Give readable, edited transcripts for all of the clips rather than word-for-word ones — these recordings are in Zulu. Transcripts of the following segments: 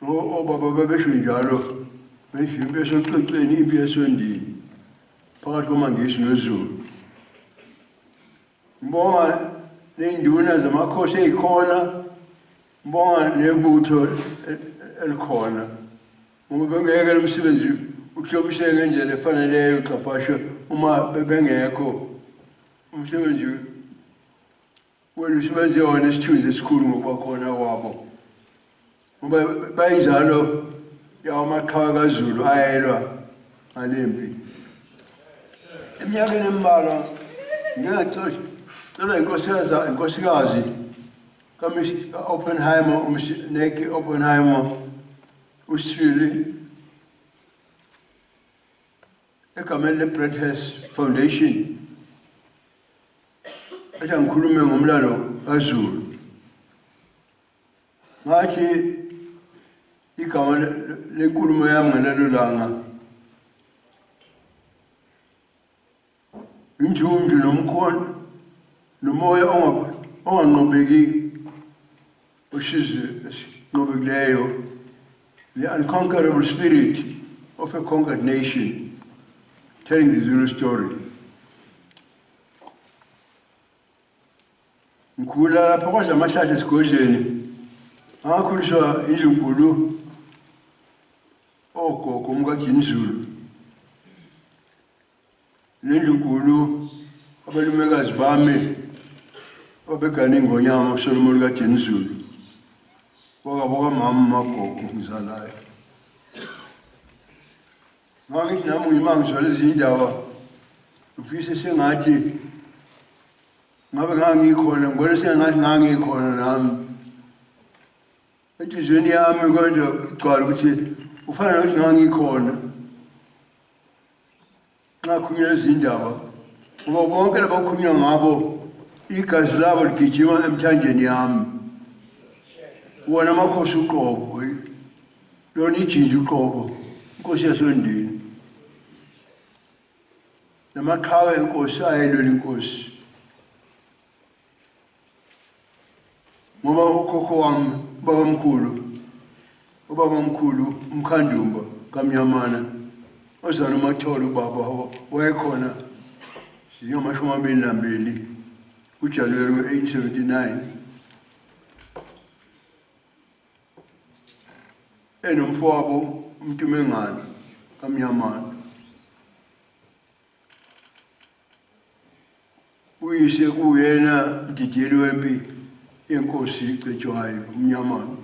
Obaba babesho njalo impi esoxoxweni impi yesondini phakathi komangisi noZulu. Ngibonga nenduna zamakhosi ezikhona, ngibonga nebutho elikhona. Ngoba bengeke lo msebenzi uhlobiseke ngendlela efaneleyo xaphasha uma bengekho umsebenzi wena wona isithunzi esikhulu ngokuba khona kwabo. Ngoba bayinjalo yawamaqhawe kaZulu ayelwa ngalempi. Eminyakeni embalwa ngingacela inkosikazi Oppenheimer, Neki Oppenheimer uShirley egameni le-Brett Hess Foundation ethi ngikhulume ngomlando kaZulu. Ngathi igama lenkulumo yami ngalelo langa injunju nomkhono nomoya onganqobeki usizwe esinqobekileyo, the unconquerable spirit of a conquered nation, telling the Zulu story. Ngikhula lapha kwadla amahlahla esigodlweni, ngakhuliswa indlunkulu ogogo umkaJinizulu nendlunkulu abalumekazi bami ababegane ingonyama uSolomon kaJinizulu wakabo kamama magogo ngizalayo. Ngangithi nami ngimangizwa lezi ndaba ngifise sengathi ngabe ngangikhona, ngibona sengathi ngangikhona nami enhliziyweni yami konje igcwala ukuthi ufana nokuthi ngangikhona ngakhulunywa lezi ndaba ngoba bonke labakhulunywa ngabo igazi labo ligijima emthanjeni yami. Wona amakhosi uqobo, lona ijinja uqobo, inkosi yasondini namaqhawe enkosi ayelwela inkosi. Ngoba ukhokho wami ubabamkhulu uMkhandumba kaMnyamana ozala uMatholo ubaba wayekhona zingamashumi kuJanuwari 1879 enomfowabo uMntumengane kaMnyamana. Uyise kuyena mdidiyeli wempi yenkosi Cetshwayo umnyamana.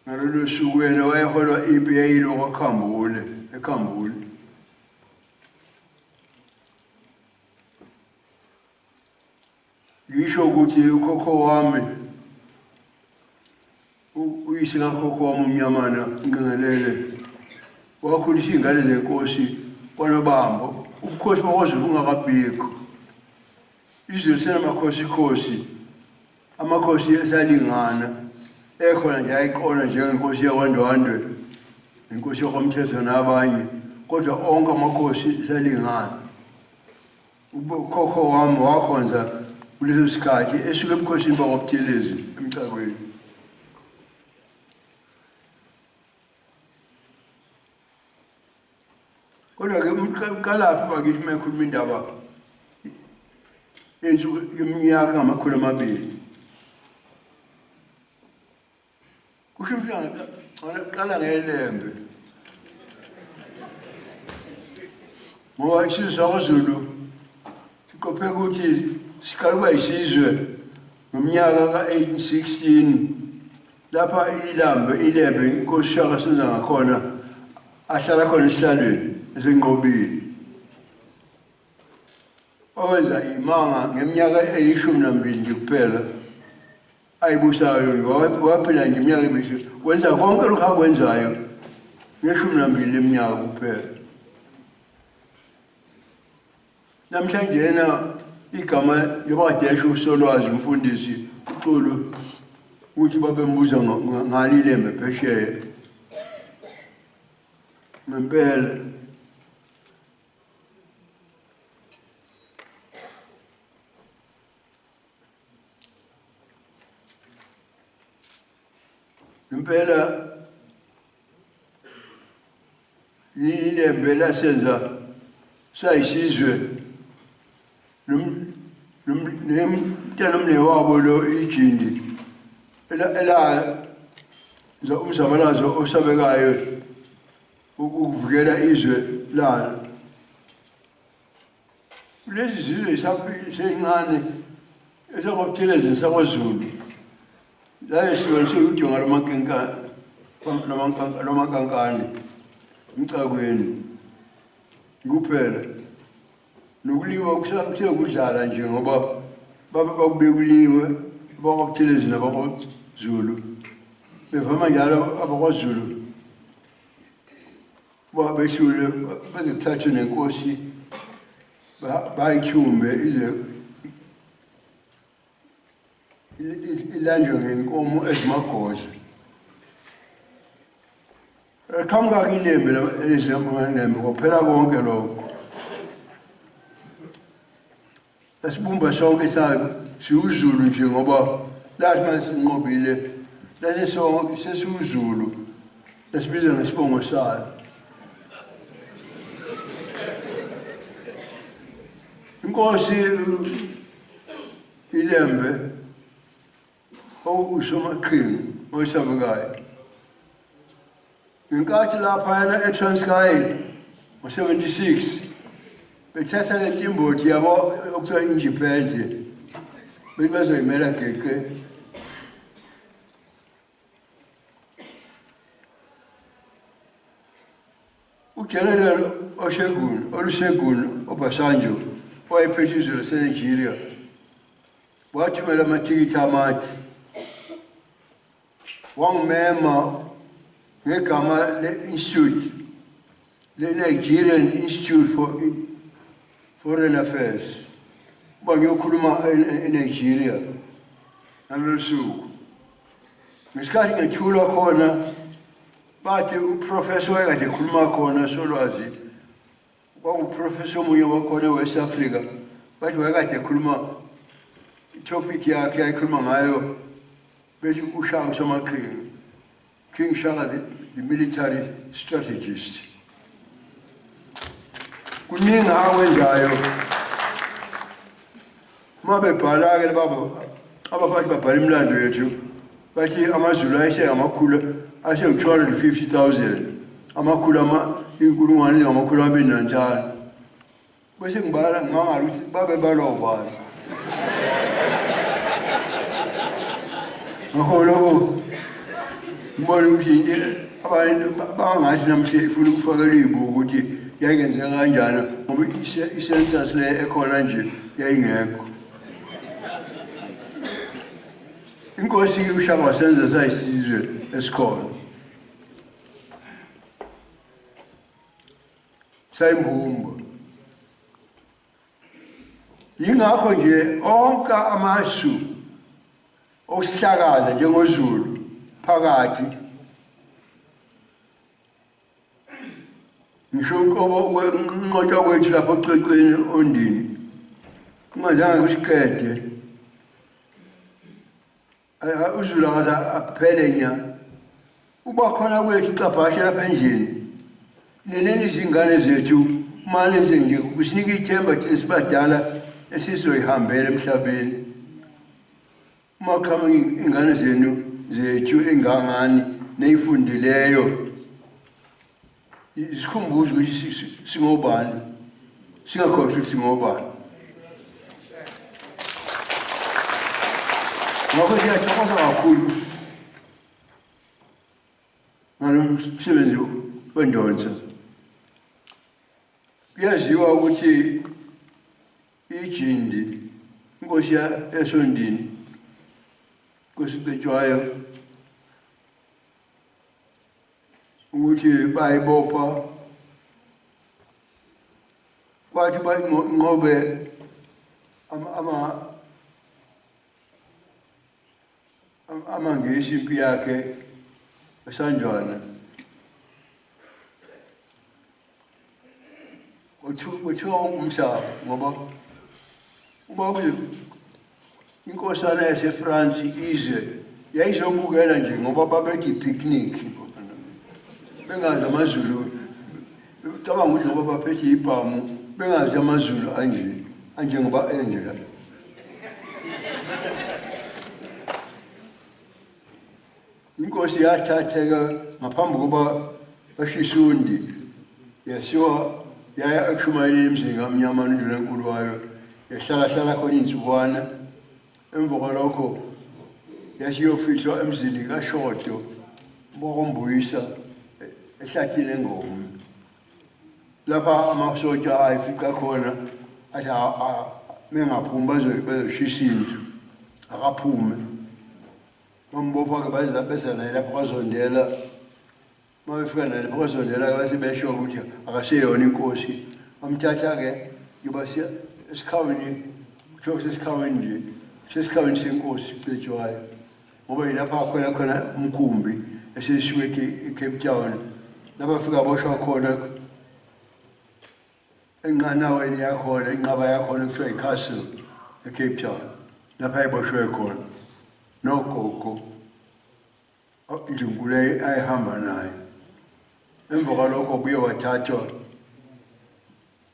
Ngalolo suku yena wayeholwa impi yayilo eKhambule. Ngisho ukuthi ukhokho wami uyise kakhokho wami umnyamana uNqengelele wakhulisa iy'ngane zenkosi kwaNobambo. Ubukhosi bakwaZulu bungakabikho, izwe lisenamakhosi, amakhosi esalingana, ekhona nje ayiqona njengenkosi yakwaNdwandwe, inkosi yakwaMthetho nabanye, kodwa onke amakhosi esalingana. Ukhokho wami wakhonza kuleso sikhathi esuke ebukhosini bakwaButhelezi emcakweni. Kodwa-ke uqalaphi bakithi uma ekhuluma indaba yeminyaka engamakhulu amabili. Kusho qala ngeLembe ngoba isizwe sakwaZulu siqophe ukuthi siqala ukuba yisizwe ngomnyaka ka-1816 lapha iLembe inkosi uShaka senza ngakhona ahlala khona esihlalweni esenqobile. Owenza imanga ngeminyaka eyi-12 nje kuphela ayibusayo, waphila nje iminyaka emishini, wenza konke lokhu akwenzayo nge-12 leminyaka kuphela. Namhlanje yena igama lebadesha uSolwazi umfundisi uXulu ukuthi babembuza ngaliLembe phesheya. Ngempela impela ilembe lasenza sayisizwe nomntana omne wabo lo ijindi ela umzabalazo osabekayo ukuvikela izwe lalo. Lezi zizwe seyincane esakuButhelezi sakwaZulu zayehlukaniswe udonga lomakankane emcakweni kuphela nokuliwa kusekudlala nje ngoba bakubekuliwe bakwaButhelezi nabakwaZulu bevama njalo abakwaZulu behlule bezithathe nenkosi bayithumbe ize ilanjwe ngenkomo ezimagoza. Qhamuka ilembe elidlamangembe kophela konke lokho. Asibumba sonke siwuZulu nje ngoba lathi manje sinqobile lase sonke sesiwuZulu lesibiza ngesibongo sayo. Inkosi ilembe usomaqhinga oyisabekayo ngenkathi laphayana eTranskei ngo-76 bethatha le timboti yabo okuthiwa injiphenje bethi bazoyimela geqe. Ujenerali Olusegun Obasanjo owayephethe izwe laseNigeria wathumela amathikithi amathi wangimema ngegama le-institute le-Nigerian Institute for Foreign Affairs uba ngiyokhuluma eNigeria ngalolu suku. Ngesikhathi ngethulwa khona bathi uprofessor wayekade ekhuluma khona Solwazi kwakuprofessor omunye wakhona e-West Africa bathi wayekade ekhuluma itopic yakhe ayikhuluma ngayo bethi uShaka uSomaqhinga, King Shaka the military strategist. Kuningi akwenzayo mabebhala-ke baba abaphathi babhala imilando yethu bathi amaZulu ayesengamakhulu ase-250,000 amakhulu inkulungwane ezingamakhulu amabili nanhlanu bese ngibala ngangalo ukuthi babebalwa ubani. Ngakho lokho ngibona ukuthi abantu bangathi namhla ifuna ukufakela ibuku ukuthi yayenzeka kanjani ngoba i-census le ekhona nje yayingekho. Inkosi uShaka wasenza sayisizwe esikhona sayimbumba. Yingakho nje onke amasu osihlakaza njengoZulu phakathi ngisho unqotshwa kwethu lapho eCecweni Ondini ungazange usiqede uZulu angaze aphele nya uba khona kwethu ixabhashe lapha endlini neneni izingane zethu malenze nje kusinika ithemba thina sibadala esizoyihambela emhlabeni. Uma qhamuka ingane zethu engangani neyifundileyo isikhumbuzo ukuthi singobani singakhohlwa ukuthi singobani. Ngakho ngiyathokoza kakhulu ngalo msebenzi wendonsa. Kuyaziwa ukuthi ijindi inkosi yaseOndini Senkosi Cetshwayo ukuthi bayibopha kwathi bayinqobe amangesi impi yakhe esanjwana kuthiwa umhlaba ngoba uba inkosana yaseFrance ize yayizobukela nje ngoba babethi picnic bengazi amaZulu cabanga ukuthi ngoba baphethe ibhamu bengazi amaZulu anje ngoba enje la inkosi yathatheka ngaphambi kokuba bashiswe yasiwa yaya ekushumayeleni emzini kamnyama uNdunankulu wayo yahlala khona insukwana emva kwalokho yasiyofihlwa emzini kaShodo bokumbuyisa ehlathini engoma lapha amasotsha ayifica khona athi mengaphumi bazoshisa indlu akaphume mambopha ke beza naye lapho bazondela mabefika naye lapho bazondela base besho ukuthi akaseyona inkosi bamthatha ke yoba esikhawini kuthiwa sesikhawini nje sesikhawini senkosi Cetshwayo ngoba yilapha akhwela khona umkhumbi esesiweke eCape Town labafika boshwa khona enqanaweni yakhona inqaba yakhona kuthiwa iCastle eCape Town lapha ayiboshwe khona nogogo injunkulu ayihamba naye emva kwalokho buye wathathwa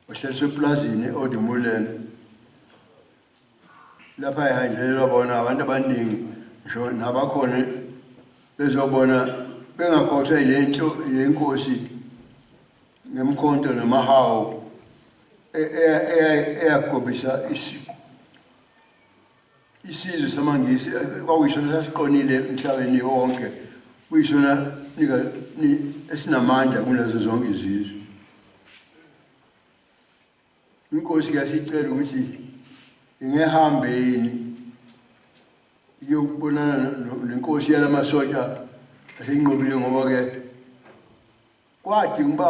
wahlaliswa eplazini eOdimuleni lapha ehanjelwa bona abantu abaningi ngisho nabakhona bezobona bengakhohlwa ilento yenkosi ngemkhonto namahawu eyagobisa isizwe samangisi kwakuyisona sasiqonile emhlabeni wonke kuyisona esinamandla kunazo zonke izizwe inkosi yasicela ukuthi ingehambeni yokubonana nenkosi yalamasotsha aseyinqobile ngoba ke kwathi ngoba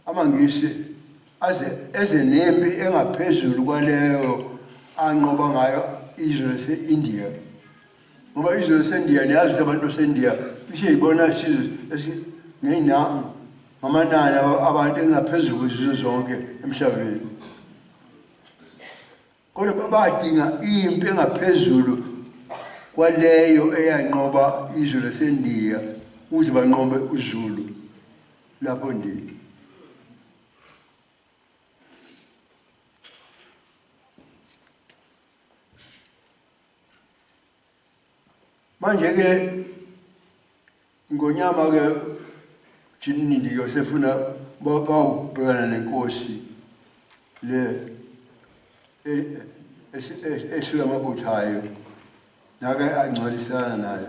amangisi eze nempi engaphezulu kwaleyo anqoba ngayo izwe lase-India ngoba izwe lase-India niyazi ukuthi abantu base-India iseyibona isizwe ngamanani abantu engaphezulu kwezizwe zonke emhlabeni kodwa badinga impi engaphezulu kwaleyo eyanqoba izwe lase-India ukuze banqobe uZulu lapho ndini manje ke ngonyama ke jinini yosefuna bakubhekana nenkosi le esula amabuthayo nake angcolisana naye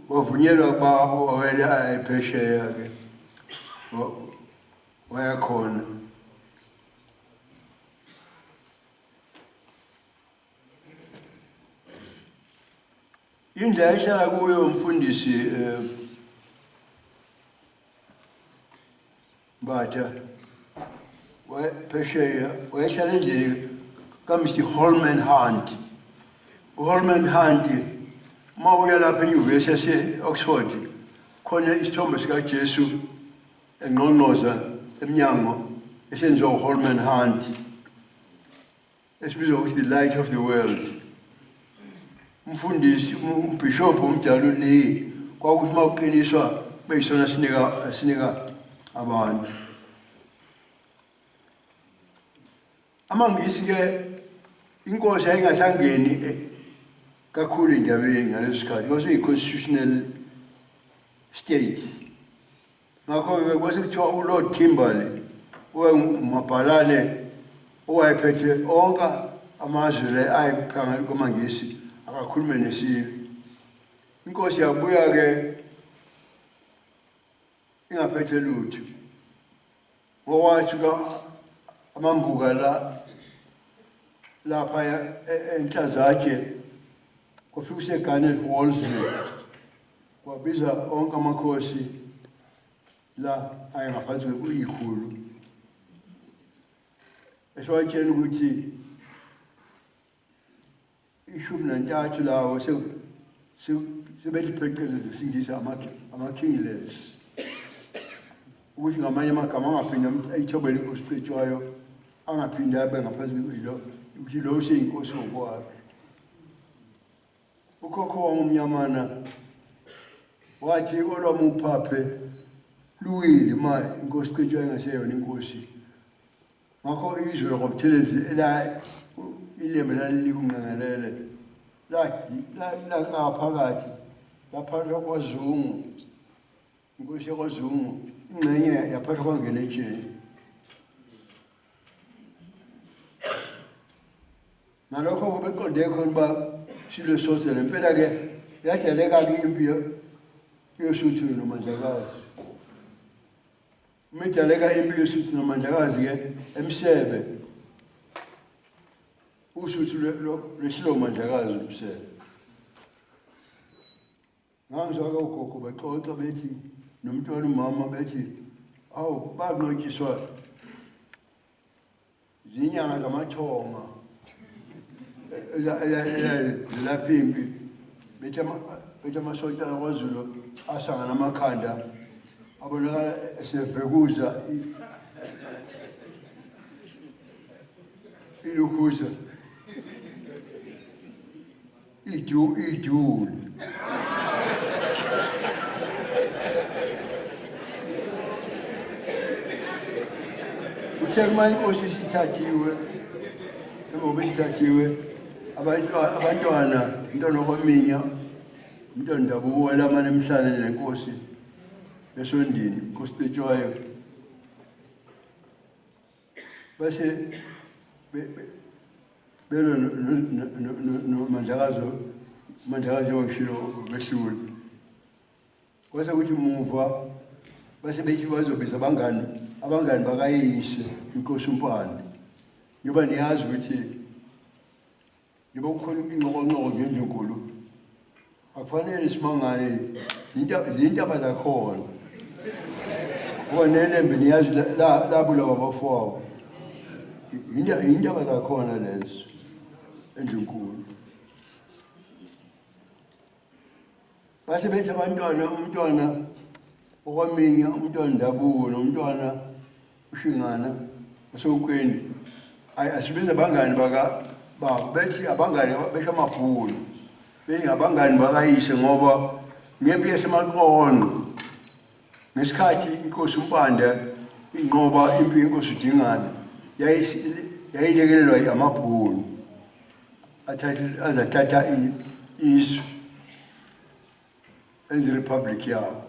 wavunyelwa ukuba wawele ayiphesheya ke wayakhona indlela ehlala kuyo umfundisi Batha waphesheya wayehlala endlini kaMr Holman Hunt uHolman Hunt uma uya lapha enyuvesi yase-Oxford khona isithombe sikaJesu engqongqoza emnyango esenziwa uHolman Hunt esibizwa ukuthi the light of the world umfundisi umbishophu umdala le kwakuthi uma uqiniswa beyisona sinika abantu amangisi ke inkosi ayingasangeni kakhulu indabeni ngaleso sikhathi kwase yi-constitutional state ngakho-ke kwase kuthiwa uLord Kimberley owayengumabhalane owayephethe onke amazwe le ayephangela kwamangisi akakhulume nesilo inkosi yabuya-ke ingaphethe lutho ngokwathi amambuka lapha enhlazakhe kwafika useGarnet Walls wabiza onke amakhosi la ayengaphansi kweyikhulu esewatshela ukuthi I13 lawo sebethi phecelezi singisa ama-kingless ukuthi ngamanye amagama angaphinda ayithobele inkosi Cetshwayo angaphinde abe ngaphansi kwelo ukuthi lo useyinkosi ngokwakhe ukhokho wamnyamana wathi olwami uphaphe luwile ma inkosi Cetshwayo engaseyona inkosi ngakho izwe ngoButhelezi ela ilembe lalikungenelele la phakathi lapha kwaZungu inkosi yakwaZungu ingxenye yaphatha kwangena ejele nalokho beqonde khona ba silo sothe lempela ke yadeleka ke impi yoSuthu noMandlakazi umidaleka impi yoSuthu noMandlakazi ke emsebe uSuthu leshilo Mandlakazi umsebe ngangizwa ugogo baxoxa bethi nomntwana umama bethi awu banqotshiswa zinyanga zamathonga lapho impi bethi amasonto akwaZulu asangana amakhanda abonakala esevekuza ilukhuza iduli Uthemani inkosi sithathiwe ngoba sithathiwe abantwana umntwana kwaminya umntwana ndabuko lamana emhlane nenkosi eSondini inkosi Cetshwayo base belo no Mandlakazi wangishilo behlule kwase kuthi muva base bethi bazobiza abangani bakayise inkosi uMpande njoba niyazi ukuthi njoba kukhona ingqoqonqo ngendlunkulu akufanele simangane izindaba zakhona ngonelembe niyazi labula babafowabo indaba zakhona lezo endlunkulu base bethi umntwana okwaminya umntwana ndabuko nomntwana ushingana osokweni asibize abangani bethi abangani besha amabhulu bethi abangani bakayise ngoba ngempi yasemaqonqo ngesikhathi inkosi uMpande inqoba impi yenkosi uDingane yayilekelelwa amabhulu azathatha izwe enze republic yabo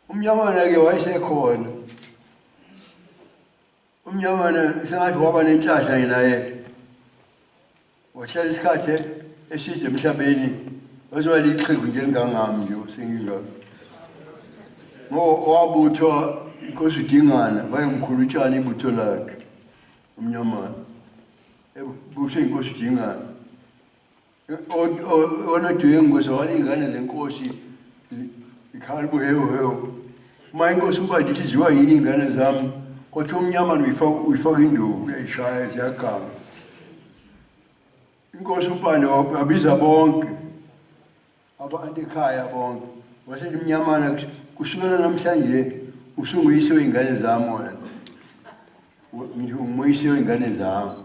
umnyamana ke wayesekhona umnyamana sengathi waba nenhlahla naye wahlala isikhathi eside emhlabeni wazoba liqhiqu njengangami nje senginga wabuthwa inkosi uDingane bayemkhulutshana ibutho lakhe umnyamana ebuthwe inkosi uDingane onodwe inkosi walingane zenkosi ikhala buhewu uma inkosi uMpande ithi ziwa yini ingane zami kodwa umnyamana uyifaka induku uyayishaya ziyaganga inkosi uMpande wabiza bonke abantu ekhaya bonke wasethi umnyamana kusukela namhlanje usunguyise weingane zami wena umuyise weingane zami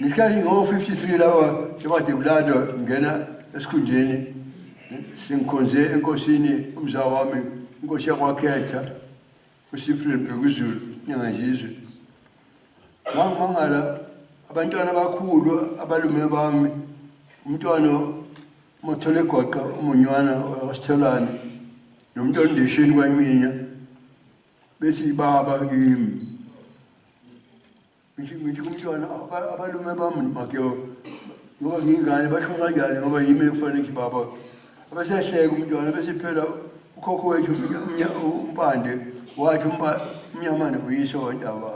ngesikhathi ngo-53 lawa njengadebulado ngena esikhundleni singikhonze enkosini umza wami inkosi yakwakhetha uSiphiwe kuZulu nyangazizwe mangala abantwana abakhulu abalume bami umntwana mothole goqa umunywana wasithelane nomntwana ndeshini kwaminya bethi baba kimi ngithi umntwana abalume bami makyo ngoba ngingane basho kanjani ngoba yimi kufanele ukuthi baba abasehleka umntwana bese phela ukhokho wethu uMpande wathi umnyamana uyise wendaba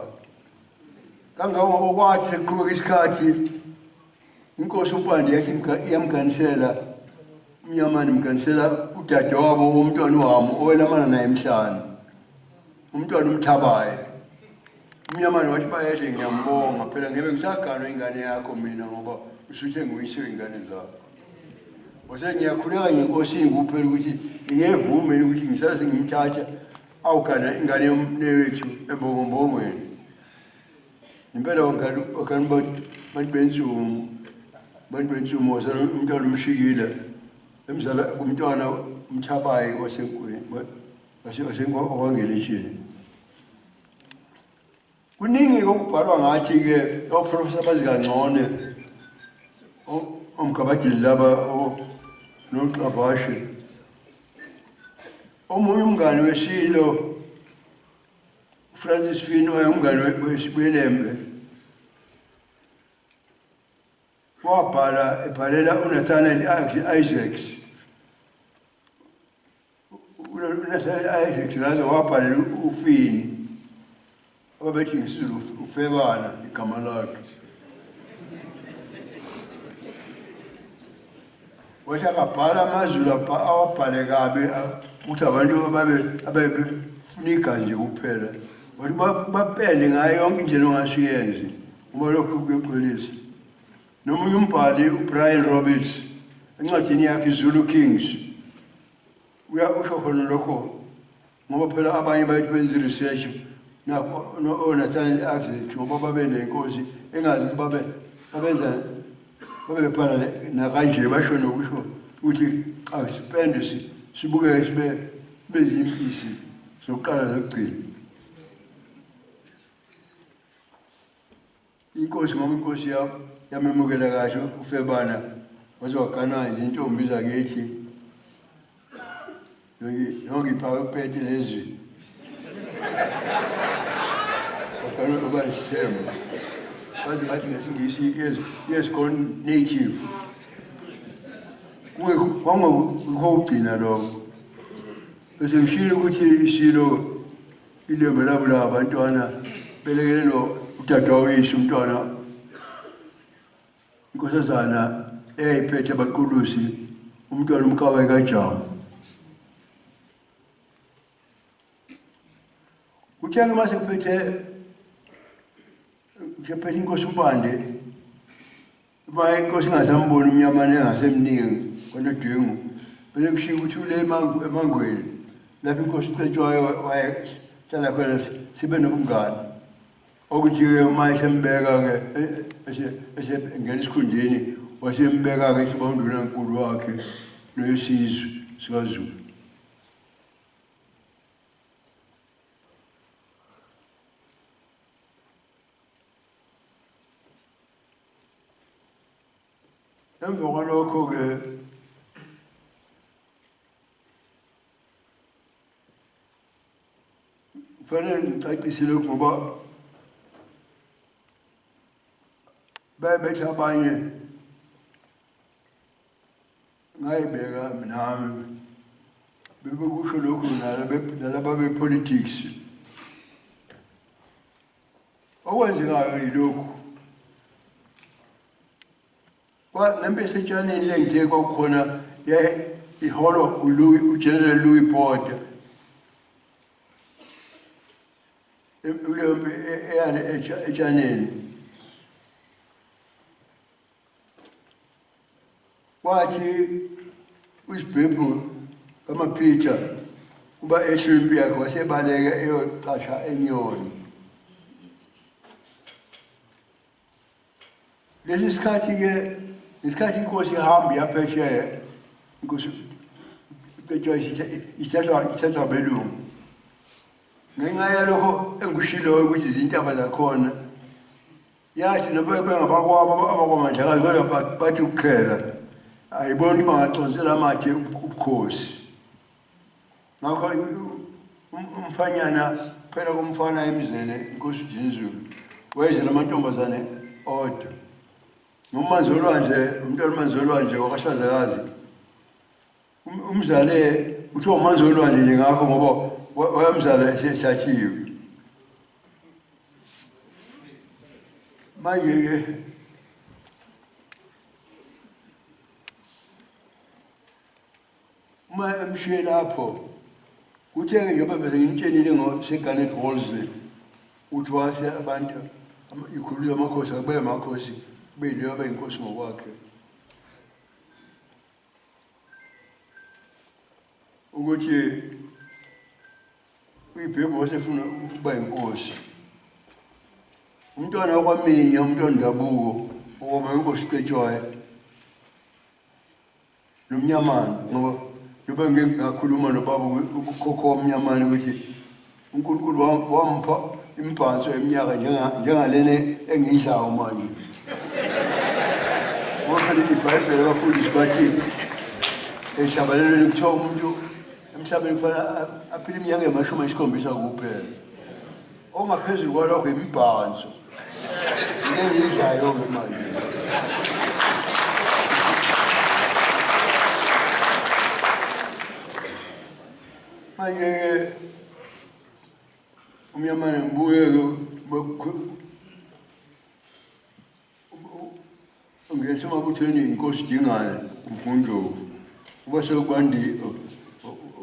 kangangoba kwathi sekuqhubeka isikhathi inkosi uMpande yathi iyamganisela umnyamana imganisela udadewabo womntwana wami owelamana naye emhlane umntwana umthabaye umnyamana wathi bayehle ngiyambonga phela ngebe ngisaganwa ingane yakho mina ngoba usuthe nguyise ingane zakho wase ngiyakhuleka ngenkosini kuphela ukuthi ngiyevuma ukuthi ngisase ngimthatha awugana ingane yomnewethu embongombongweni impela wakani bantu bensuku abantu bensumo umntwana umshikile emzala umntwana umthabayi wasengelishini kuningi kokubhalwa ngathi ke oprofessor bazikangcone omgabadili laba noqabashe omunye umngane wesilo Francis Finn wayengumngane weSibelembe wabhala ebhalela uNathaniel Isaacs uNathaniel Isaacs lazo wabhala uFinn ababethi ngesizulu ufebana igama lakhe wathi akabhala amazulu awabhale kabi ukuthi abantu abebefuna igazi nje kuphela wathi bapende ngayo yonke indlela ongasuyenzi uma lokhu kweqolisa nomunye umbhali uBrian Roberts encwadini yakhe iZulu Kings usho khona lokho ngoba phela abanye bathi benza research Nathaniel Isaacs ngoba babenenkosi engazi babebhala nakanje basho nokusho ukuthi asipende sibuke sibe bezimpisi sokuqala nokugcina inkosi ngoba inkosi yamemukela kahle uFebana wazogana izintombi zakithi ngiphawe Buthelezi akalo obalishema bazi bathi ngesingisi yes gone native kungokugcina lokho bese ngishilo ukuthi isilo ilembe labo labantwana belekelelo udadewethu umntwana inkosazana eyayiphethe abaqulusi umntwana umkabayi kaJawu uthe mase kuphethe inkosi umpande baye inkosi ingazambona umnyamane engasemningi konodwengu bese kushiya ukuthi ule emangweni lapho inkosi Cetshwayo wayehlala khona sibe nobungane okuthi-ke uma esembeka-ke esengena esikhundeni wasembeka-ke isiba undunankulu wakhe noyesizwe sikaZulu emva kwalokho-ke kufanele ngicacise lokhu ngoba bayebetha abanye ngayibeka nami bebekusho lokhu nalaba be-politics okwenzekayo yilokhu nempesi etshaneni lengithe kwakukhona iholo uGeneral Louis Porter ulempi eyale etshaneni wathi uSibhebhu kaMaPeter kuba ehlwempi yakhe wasebaleka eyocasha enyoni lesi sikhathi-ke isikhathi inkosi ihamba yaphesheya inkosi Cetshwayo ithathwa abelungu ngenxa yalokho engikushiloyo ukuthi izintaba zakhona yathi noba bengabakwabo abakwamandlakazi kodwa bathi ukuqhela ayiboni bangaconsela amathe ubukhosi ngakho umfanyana phela kumfana emzele inkosi uJinzulu wayezela amantombazane odwa uManzolwandle umntwana uManzolwandle wakaShazakazi umzale uthiwa uManzolwandle ngakho ngoba wayamzala esesathiwe manje-ke uma emshiye lapho kuthe-ke njengoba bese ngimtshelile ngoseGarnet Wolseley uthi wase abantu ikhulu yamakhosi akube amakhosi beliyo abayinkosi ngokwakhe ukuthi uSibhebhu wasefuna ukuba inkosi umntwana wakwaminya umntwana ndabuko okwaba inkosi Cetshwayo nomnyamana ngoba yoba ngingakhuluma nobaba ukhokho womnyamana ukuthi uNkulunkulu wampha imphanso eminyaka njengalena engiyidlayo manje. Ngoba iBhayibheli abafundisi bathi eshabalelweni kuthiwa umuntu emhlabeni kufanele aphile iminyaka e-70 kuphela. Ongaphezulu kwalokho imibhanso engiyidlayo-ke manje. Manje umnyamana ngibuye-ke ngesemabuthweni inkosi Dingane uMgundlovu uba sekwandi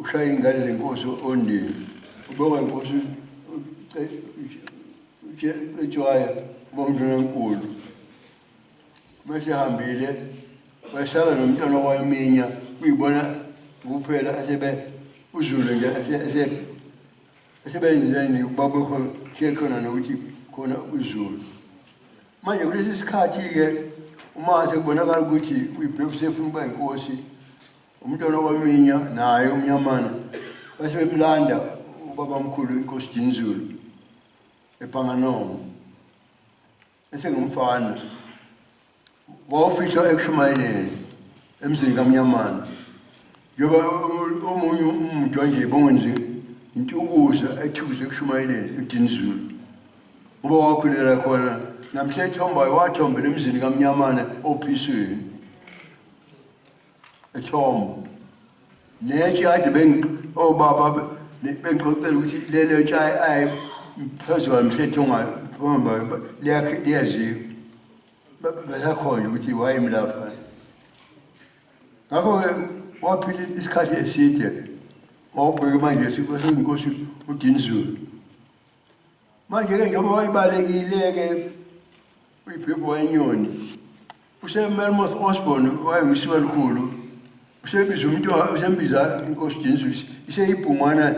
ushaya iy'ngane zenkosi Ondini ubekwa inkosi Cetshwayo Ondini bese hambile basala nomntwana wayiminya uyibona kuphela uZulu nje asebenzeni babekho khona nokuthi khona uZulu. Manje kulesi sikhathi-ke uma sekubonakala ukuthi uyiBheki sefuna ukuba inkosi umntwana waminya naye umnyamana base bemlanda ubabamkhulu inkosi Dinizulu ePanganomo esengumfana wawufishwa ekushumayeleni emzini kaMnyamana njengoba omunye umntwana nje bongenzi intukuza ethukuza ekushumayeleni uDinizulu ngoba wakhulela khona namhla ethombayo wathombela emzini kaMnyamana ophisweni ethombo netshathi obaba bengixoxela ukuthi lelo tshayi phezulu mhlethongayo liyaziwa basakhona ukuthi wayemlapha. Ngakho-ke waphila isikhathi eside wawubheke manje senkosi uDinizulu. Manje-ke njengoba wayibalekile-ke uyiBheki wayenyoni useMelmoth Osborne wayengisiwa elikhulu usembiza inkosi Dinizulu iseyibhungwana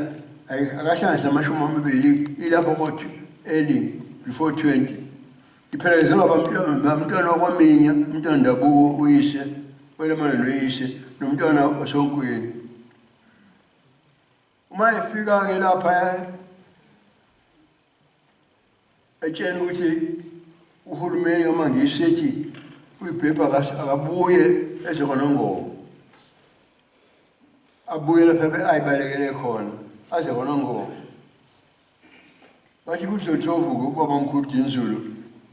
akahlanganisa ama20 ilapho kodwa before 20 iphelezelwa bamntwana wakwaminya umntwana ndabuko uyise welemana noyise nomntwana wasonkwini. Uma efika-ke lapha etshela ukuthi uhulumeni kamangisi ethi uyiBheki akabuye ezeKonongoma abuye lapha ayibalekele khona aze KoNongoma. Bathi kuDlotlovu ubabamkhulu Dinizulu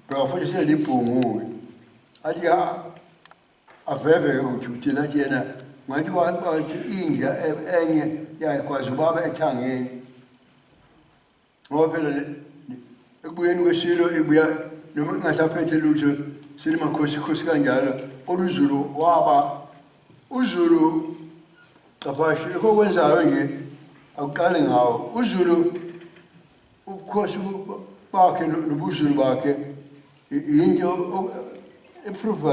bheka futhi selibhunguke athi aveve ukuthi nathi yena ngathi wathi inja enye yakwazi ubaba ethangeni ngoba phela ekubuyeni kwesilo ibuya noma ingasaphethe lutho selimakhosikhosi kanjalo oluZulu waba uZulu caphashi lokho kwenzayo nje akuqale ngawo uZulu ubukhosi bakhe nobuZulu bakhe into eprove